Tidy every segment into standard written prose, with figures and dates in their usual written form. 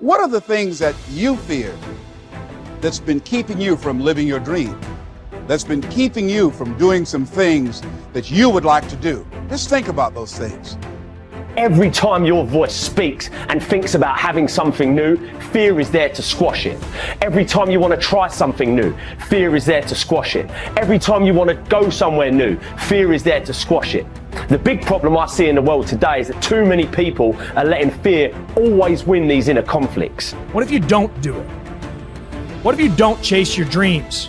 What are the things that you fear that's been keeping you from living your dream? That's been keeping you from doing some things that you would like to do? Just think about those things. Every time your voice speaks and thinks about having something new, fear is there to squash it. Every time you want to try something new, fear is there to squash it. Every time you want to go somewhere new, fear is there to squash it. The big problem I see in the world today is that too many people are letting fear always win these inner conflicts. What if you don't do it? What if you don't chase your dreams?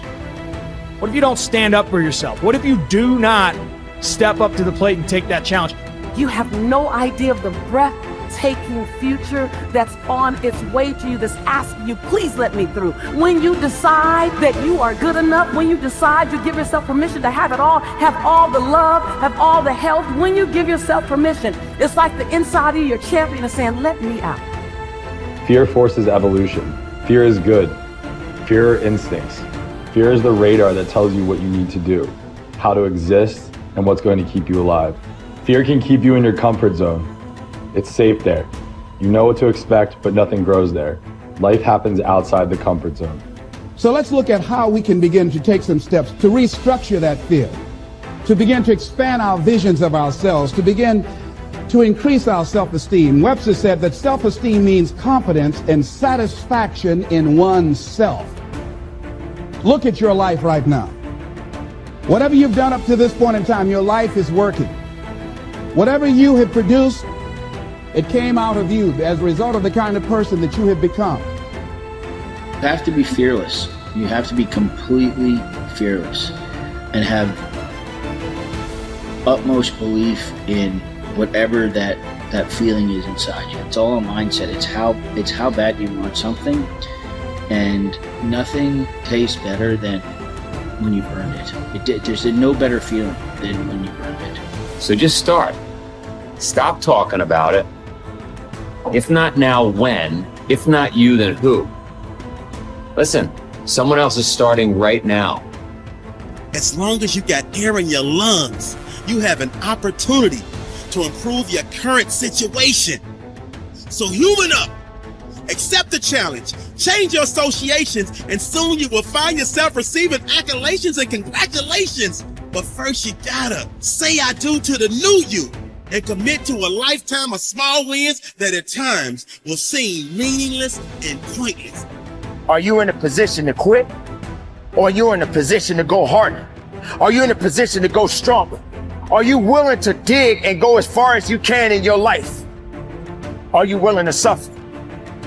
What if you don't stand up for yourself? What if you do not step up to the plate and take that challenge? You have no idea of the breathtaking future that's on its way to you, that's asking you, please let me through. When you decide that you are good enough, when you decide you give yourself permission to have it all, have all the love, have all the health, when you give yourself permission, it's like the inside of your champion is saying, let me out. Fear forces evolution. Fear is good. Fear are instincts. Fear is the radar that tells you what you need to do, how to exist, and what's going to keep you alive. Fear can keep you in your comfort zone. It's safe there. You know what to expect, but nothing grows there. Life happens outside the comfort zone. So let's look at how we can begin to take some steps to restructure that fear, to begin to expand our visions of ourselves, to begin to increase our self-esteem. Webster said that self-esteem means confidence and satisfaction in oneself. Look at your life right now. Whatever you've done up to this point in time, your life is working. Whatever you have produced, it came out of you as a result of the kind of person that you have become. You have to be fearless. You have to be completely fearless and have utmost belief in whatever that feeling is inside you. It's all a mindset. It's how bad you want something, and nothing tastes better than when you've earned it. There's no better feeling than when you've earned it. So just start. Stop talking about it. If not now, when? If not you, then who? Listen, someone else is starting right now. As long as you got air in your lungs, you have an opportunity to improve your current situation. So human up. Accept the challenge, change your associations, and soon you will find yourself receiving accolades and congratulations. But first you gotta say I do to the new you and commit to a lifetime of small wins that at times will seem meaningless and pointless. Are you in a position to quit? Or are you in a position to go harder? Are you in a position to go stronger? Are you willing to dig and go as far as you can in your life? Are you willing to suffer?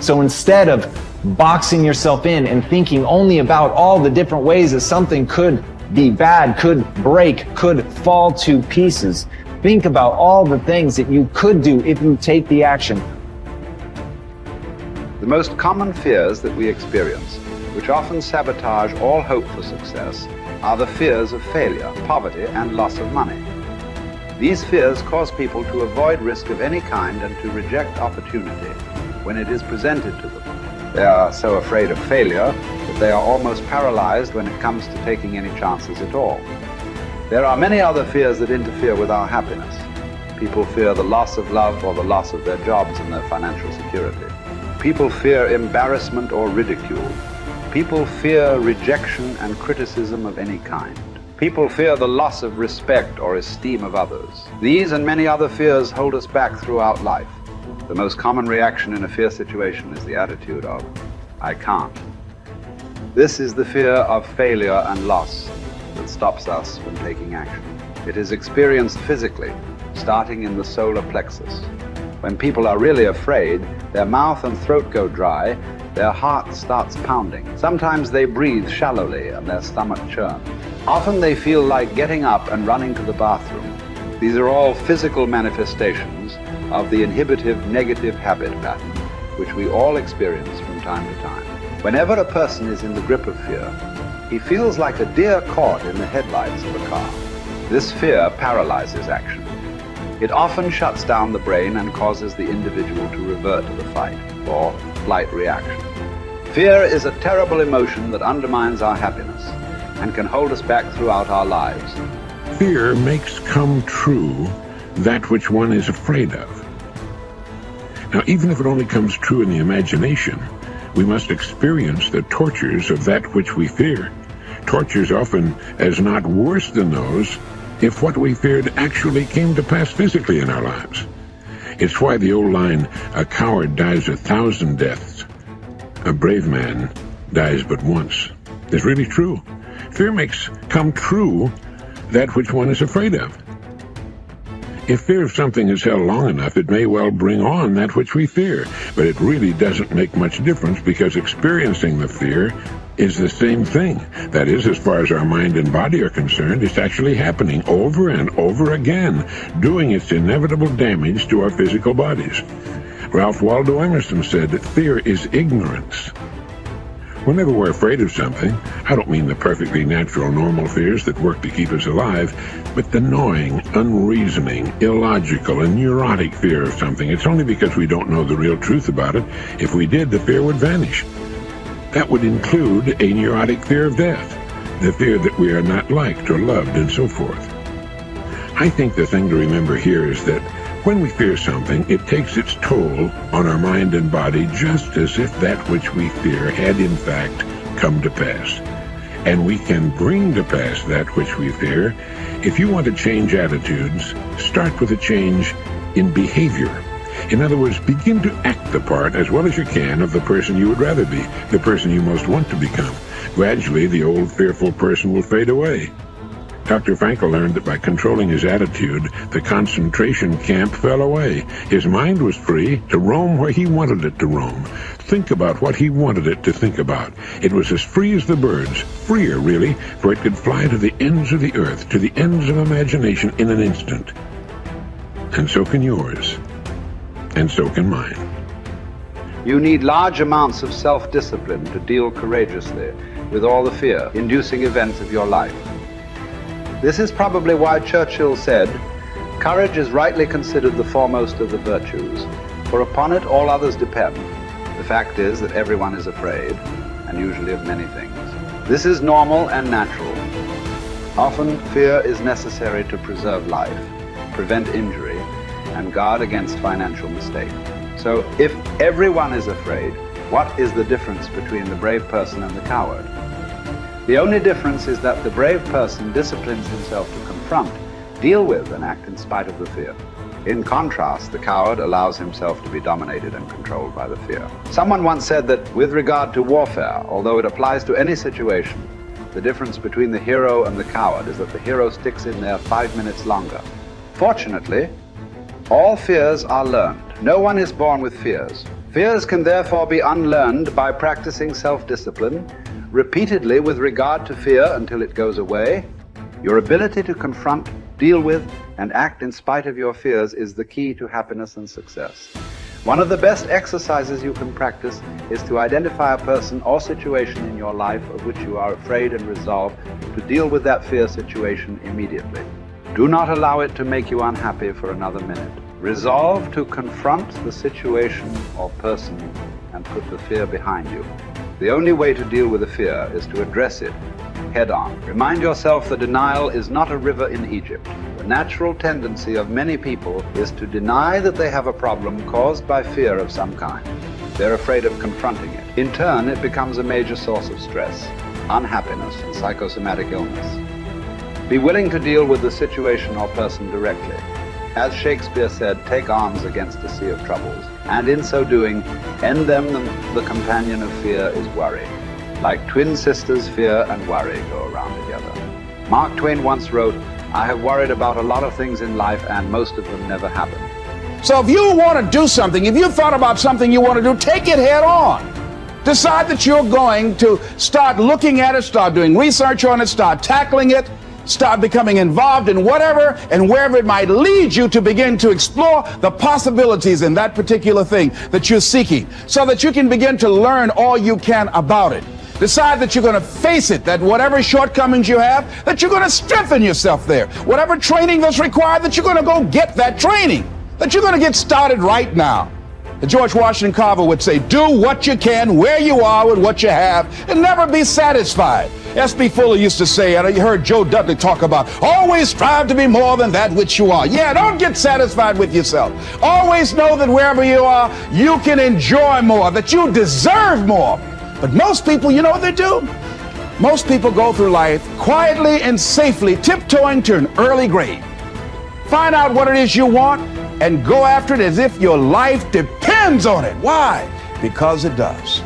So instead of boxing yourself in and thinking only about all the different ways that something could be bad, could break, could fall to pieces, think about all the things that you could do if you take the action. The most common fears that we experience, which often sabotage all hope for success, are the fears of failure, poverty, and loss of money. These fears cause people to avoid risk of any kind and to reject opportunity when it is presented to them. They are so afraid of failure that they are almost paralyzed when it comes to taking any chances at all. There are many other fears that interfere with our happiness. People fear the loss of love or the loss of their jobs and their financial security. People fear embarrassment or ridicule. People fear rejection and criticism of any kind. People fear the loss of respect or esteem of others. These and many other fears hold us back throughout life. The most common reaction in a fear situation is the attitude of, I can't. This is the fear of failure and loss that stops us from taking action. It is experienced physically, starting in the solar plexus. When people are really afraid, their mouth and throat go dry, their heart starts pounding. Sometimes they breathe shallowly and their stomach churns. Often they feel like getting up and running to the bathroom. These are all physical manifestations of the inhibitive negative habit pattern, which we all experience from time to time. Whenever a person is in the grip of fear, he feels like a deer caught in the headlights of a car. This fear paralyzes action. It often shuts down the brain and causes the individual to revert to the fight or flight reaction. Fear is a terrible emotion that undermines our happiness and can hold us back throughout our lives. Fear makes come true that which one is afraid of. Now, even if it only comes true in the imagination, we must experience the tortures of that which we fear. Tortures often as not worse than those if what we feared actually came to pass physically in our lives. It's why the old line, "A coward dies 1,000 deaths. A brave man dies but once," is really true. Fear makes come true that which one is afraid of. If fear of something is held long enough, it may well bring on that which we fear, but it really doesn't make much difference because experiencing the fear is the same thing. That is, as far as our mind and body are concerned, it's actually happening over and over again, doing its inevitable damage to our physical bodies. Ralph Waldo Emerson said that fear is ignorance. Whenever we're afraid of something, I don't mean the perfectly natural, normal fears that work to keep us alive, but the gnawing, unreasoning, illogical, and neurotic fear of something. It's only because we don't know the real truth about it. If we did, the fear would vanish. That would include a neurotic fear of death, the fear that we are not liked or loved, and so forth. I think the thing to remember here is that when we fear something, it takes its toll on our mind and body just as if that which we fear had in fact come to pass. And we can bring to pass that which we fear. If you want to change attitudes, start with a change in behavior. In other words, begin to act the part as well as you can of the person you would rather be, the person you most want to become. Gradually, the old fearful person will fade away. Dr. Frankl learned that by controlling his attitude, the concentration camp fell away. His mind was free to roam where he wanted it to roam, think about what he wanted it to think about. It was as free as the birds, freer really, for it could fly to the ends of the earth, to the ends of imagination in an instant. And so can yours, and so can mine. You need large amounts of self-discipline to deal courageously with all the fear-inducing events of your life. This is probably why Churchill said, "Courage is rightly considered the foremost of the virtues, for upon it all others depend." The fact is that everyone is afraid, and usually of many things. This is normal and natural. Often fear is necessary to preserve life, prevent injury, and guard against financial mistake. So if everyone is afraid, what is the difference between the brave person and the coward? The only difference is that the brave person disciplines himself to confront, deal with, and act in spite of the fear. In contrast, the coward allows himself to be dominated and controlled by the fear. Someone once said that with regard to warfare, although it applies to any situation, the difference between the hero and the coward is that the hero sticks in there 5 minutes longer. Fortunately, all fears are learned. No one is born with fears. Fears can therefore be unlearned by practicing self-discipline repeatedly with regard to fear until it goes away. Your ability to confront, deal with, and act in spite of your fears is the key to happiness and success. One of the best exercises you can practice is to identify a person or situation in your life of which you are afraid and resolve to deal with that fear situation immediately. Do not allow it to make you unhappy for another minute. Resolve to confront the situation or person and put the fear behind you. The only way to deal with a fear is to address it head on. Remind yourself that denial is not a river in Egypt. The natural tendency of many people is to deny that they have a problem caused by fear of some kind. They're afraid of confronting it. In turn, it becomes a major source of stress, unhappiness, and psychosomatic illness. Be willing to deal with the situation or person directly. As Shakespeare said, take arms against a sea of troubles, and in so doing, end them. The companion of fear is worry. Like twin sisters, fear and worry go around together. Mark Twain once wrote, "I have worried about a lot of things in life, and most of them never happen." So if you want to do something, if you've thought about something you want to do, take it head on. Decide that you're going to start looking at it, start doing research on it, start tackling it, start becoming involved in whatever and wherever it might lead you to begin to explore the possibilities in that particular thing that you're seeking so that you can begin to learn all you can about it. Decide that you're going to face it, that whatever shortcomings you have, that you're going to strengthen yourself there. Whatever training that's required, that you're going to go get that training, that you're going to get started right now. George Washington Carver would say, do what you can, where you are with what you have, and never be satisfied. S.B. Fuller used to say, and you heard Joe Dudley talk about, always strive to be more than that which you are. Yeah, don't get satisfied with yourself. Always know that wherever you are, you can enjoy more, that you deserve more. But most people, you know what they do? Most people go through life quietly and safely, tiptoeing to an early grave. Find out what it is you want and go after it as if your life depends on it. Why? Because it does.